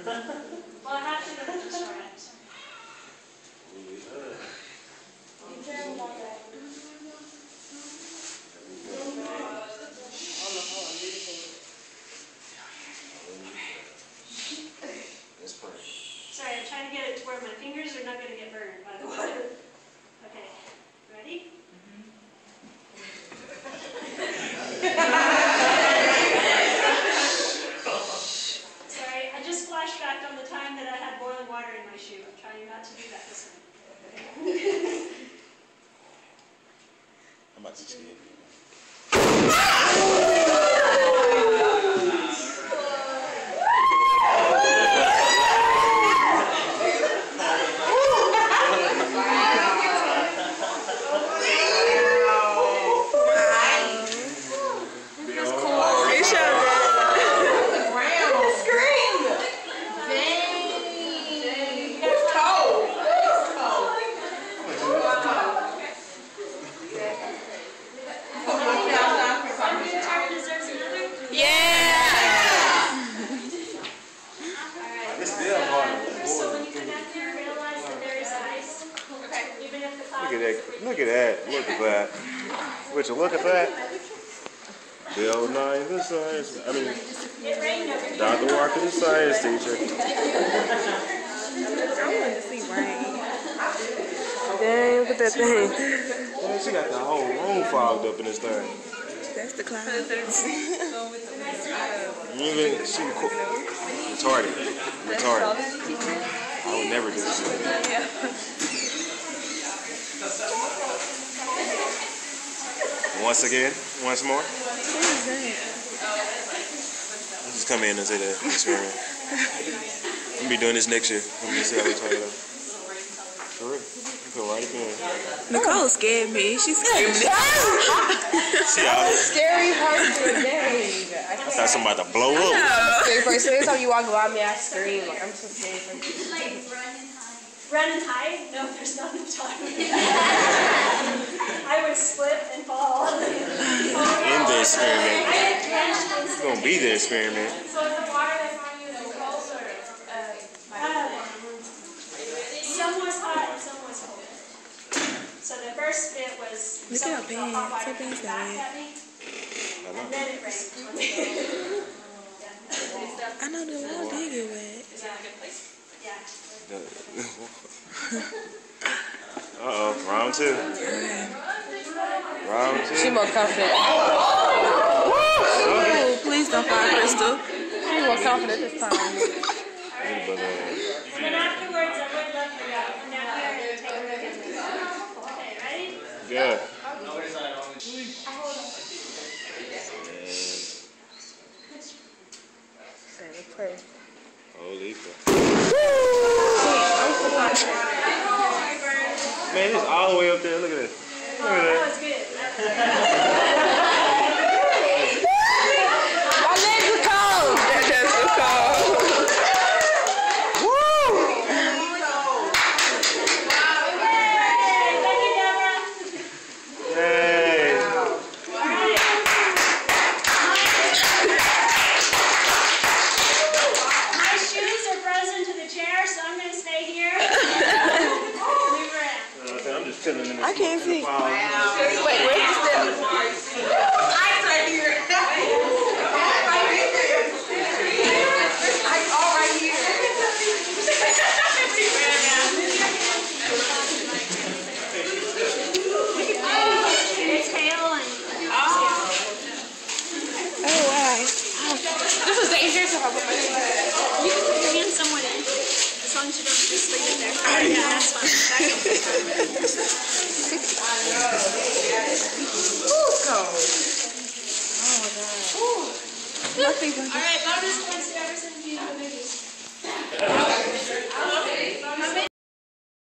Well, I have to go to the store. Sorry, I'm trying to get it to where my fingers are not going to get burned by the water. Okay, ready? Sorry, I just flashed back on the time that I had boiling water in my shoe. I'm trying not to do that this time. I'm about to see it. Look at that. Would you look at that? Bill Nye, the science. I mean, Dr. Walker, the science teacher. I want to see rain. Dang, look at that thing. Man, she got the whole room fogged up in this thing. That's the cloud. Even she retarded. I would never do this. Once more. What is that? Just come in and say the experiment. I'm gonna be doing this next year. I'm gonna see how we talk it out. For real. Go right again. Nicole scared me. She scared me. See how Scary part of the day. I thought somebody to blow up. Scary person. Every time you walk by me, I scream. Like, I'm so scared for you. Like run and hide? No, there's not enough time. I would slip and fall. In the experiment. It's gonna be the experiment. So is the water that's on you cold or some was hot and some was cold. So the first bit was look at her hot water pants. back at me, and then it rained. I know the wall did get wet. Is that a good place? Yeah. Uh-oh, round two. Round two. She more confident. Oh, please don't fall, Crystal. She's more confident this time. And then afterwards, I would love for you to come down here and take a look at me. Okay, ready? Yeah. Holy crap. Man, it's all the way up there. Look at this. Look at That that. was good. My legs are cold. That's so cold. Woo! Thank you, Deborah. Yay! All right. My shoes are frozen to the chair, so I'm going to stay here. Move around. I'm just chilling in this. I can't see. Wait, where's the steps? Ice right here. Ice all right here. Exhale and Oh, wow. This is dangerous if I put my you can put your hand somewhat in, as long as you don't just leave it there. Yeah, that's fine. Nothing. All right, bonus points to Everson if you do the movies.